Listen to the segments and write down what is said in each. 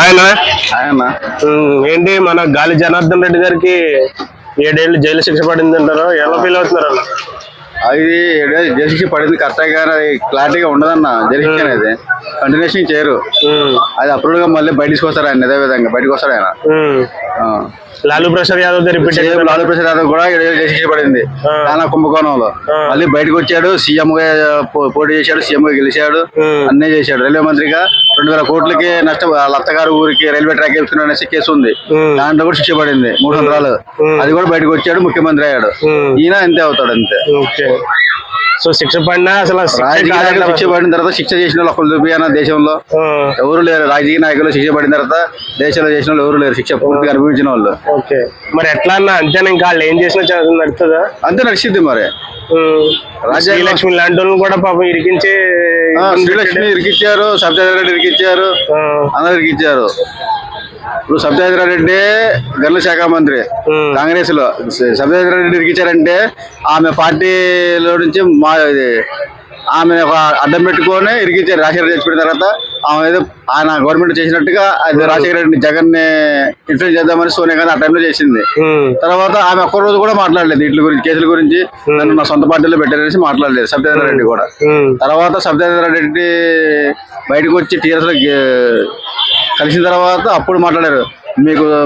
ఆయన ఆయన ఏంటి మన గాలి జనార్దన్ రెడ్డి గారికి 7 ఏళ్ళు జైలు శిక్ష పడింది అంటారు. ఎలా ఫీల్ అవుతున్నారు అన్న? అది జైలు శిక్ష పడింది కరెక్టే కానీ అది క్లారిటీగా ఉండదన్న. జైలు శిక్ష అనేది కంటిన్యూషన్ చేయరు. అది అప్రూవ్ గా మళ్ళీ బయటకు వస్తారు ఆయన. అదే విధంగా బయటకు వస్తాడు ఆయన. లాలూ ప్రసాద్ యాదవ్ లాలూ ప్రసాద్ యాదవ్ కూడా 7 ఏళ్ళు జైలు శిక్ష పడింది చాలా కుంభకోణంలో. మళ్ళీ బయటకు వచ్చాడు, సీఎం గా పోటీ చేశాడు, సీఎం గా గెలిచాడు, అన్నీ చేశాడు. రైల్వే మంత్రిగా 2000 కోట్లకి నష్టం వాళ్ళ అత్తగారు ఊరికి రైల్వే ట్రాక్ వేసుకున్న అనేసి కేసు ఉంది. దాంట్లో కూడా శిక్ష పడింది 3 సంవత్సరాలు. అది కూడా బయటకు వచ్చాడు, ముఖ్యమంత్రి అయ్యాడు. ఈయన అంతే అవుతాడు అంతే. సో శిక్ష పడినా అసలు శిక్ష పడిన తర్వాత శిక్ష చేసిన వాళ్ళు ఒకళ్ళు చూపిన దేశంలో ఎవరు లేరు. రాజకీయ నాయకులు శిక్ష పడిన తర్వాత దేశంలో చేసిన వాళ్ళు ఎవరు లేరు, శిక్ష పూర్తిగా అనుభవించిన వాళ్ళు. మరి ఎట్లా అన్నా అంతేనా? ఇంకా వాళ్ళు ఏం చేసినా నడుతుందా? అంతే నడిచింది. మరి శ్రీలక్ష్మి లాంటి వాళ్ళు కూడా పాపం ఇరికించి శ్రీలక్ష్మి ఇరికిచ్చారు, సత్యనారాయణ రెడ్డి ఇరికిచ్చారు, అందరు ఇరికిచ్చారు. ఇప్పుడు సత్యనారాయణ రెడ్డి గనుల శాఖ మంత్రి కాంగ్రెస్ లో. సత్యనారాయణ రెడ్డి ఇరికిచ్చారంటే ఆమె పార్టీలో నుంచి ఆమె ఒక అడ్డం పెట్టుకొని ఇరికిచ్చారు. రాజశేఖర రెడ్డి చచ్చిపోయిన తర్వాత ఆమె ఏదో ఆయన గవర్నమెంట్ చేసినట్టుగా రాజశేఖర రెడ్డిని జగన్ ని ఇన్ఫ్లుయెన్స్ చేద్దామని సోనియా గాంధీ ఆ టైంలో చేసింది. తర్వాత ఆమె ఒక్క రోజు కూడా మాట్లాడలేదు వీటి గురించి, కేసుల గురించి. నన్ను నా సొంత పార్టీలో పెట్టారనేసి మాట్లాడలేదు సత్యనారాయణ రెడ్డి కూడా. తర్వాత సత్యనారాయణ రెడ్డి బయటకు వచ్చి టీఆర్ఎస్ లో కలిసిన తర్వాత అప్పుడు మాట్లాడారు,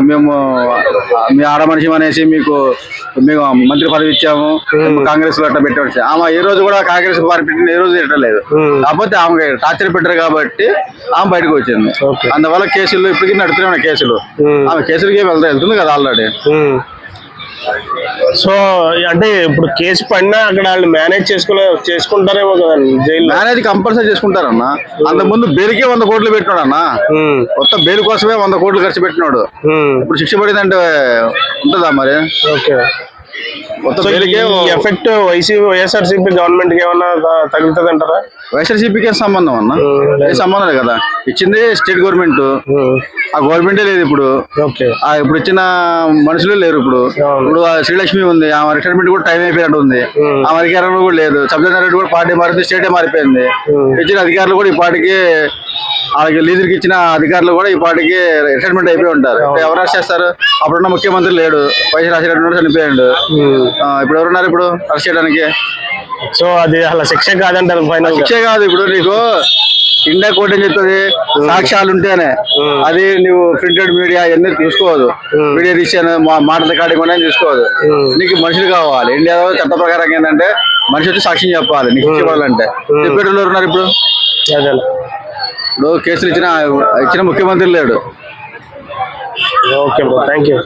మేము మీ ఆడ మనిషి అనేసి మేము మంత్రి పదవి ఇచ్చాము, కాంగ్రెస్ లో అట్లా పెట్టవచ్చు. ఆమె ఏ రోజు కూడా కాంగ్రెస్ పార్టీ పెట్టిన ఏ రోజు పెట్టలేదు. కాకపోతే ఆమె టార్చర్ పెట్టారు కాబట్టి ఆమె బయటకు వచ్చింది. అందువల్ల కేసులు ఇప్పటికీ నడుతున్నాయి కేసులు. ఆమె కేసులకి వెళ్తుంది కదా ఆల్రెడీ. సో అంటే ఇప్పుడు కేసు పడినా అక్కడ వాళ్ళు మేనేజ్ చేసుకుంటారేమో కదండి జైలు. Manage compulsory చేసుకుంటారన్న. అంతకుముందు బెయిల్కే 100 కోట్లు పెట్టినాడు అన్న. మొత్తం బెయిల్ కోసమే 100 కోట్లు ఖర్చు పెట్టినాడు. ఇప్పుడు శిక్ష పడిందంటే ఉంటుందా మరి? ఎఫెక్ట్ వైఎస్ఆర్సీపీ గవర్నమెంట్ కి ఏమన్నా తగులుతుంది అంటారా? వైఎస్ఆర్సీపీకి ఏం సంబంధం అన్న? ఏ సంబంధం లేదు కదా. ఇచ్చింది స్టేట్ గవర్నమెంట్, ఆ గవర్నమెంటే లేదు ఇప్పుడు. ఇప్పుడు ఇచ్చిన మనుషులే లేరు. ఇప్పుడు శ్రీలక్ష్మి ఉంది, ఆమె రిటైర్మెంట్ కూడా టైం అయిపోయినట్టు ఉంది. ఆమె అధికారంలో కూడా లేదు. సత్యనారాయణ రెడ్డి కూడా పార్టీ మారింది, స్టేటే మారిపోయింది. ఇచ్చిన అధికారులు కూడా ఈ పార్టీకి వాళ్ళకి లీజర్కి ఇచ్చిన అధికారులు కూడా ఈ పార్టీకి రిటైర్మెంట్ అయిపోయి ఉంటారు. ఎవరు అరెస్ట్ చేస్తారు? అప్పుడున్న ముఖ్యమంత్రి లేడు, వైఎస్ రాజశేఖర రెడ్డి చనిపోయాడు. ఇప్పుడు ఎవరున్నారు ఇప్పుడు అరెస్ట్ చేయడానికి? సో అది అలా శిక్ష కాదంటారు. శిక్ష కాదు. ఇప్పుడు నీకు ఇండియా కోర్టు ఏం చెప్తుంది? సాక్ష్యాలు ఉంటేనే. అది నువ్వు ప్రింటెడ్ మీడియా అన్నీ చూసుకోవద్దు. మీడియా తీసాను మాట రికార్డింగ్ ఉన్నాయని చూసుకోవద్దు. నీకు మనుషులు కావాలి. ఇండియాలో చట్ట ప్రకారం ఏంటంటే మనిషి వచ్చి సాక్ష్యం చెప్పాలి. నీకు ఇవ్వాలంటే చెప్పేటోళ్ళు ఎవరున్నారు ఇప్పుడు? ఇప్పుడు కేసులు ఇచ్చిన ముఖ్యమంత్రి లేడు. Okay bro, thank you.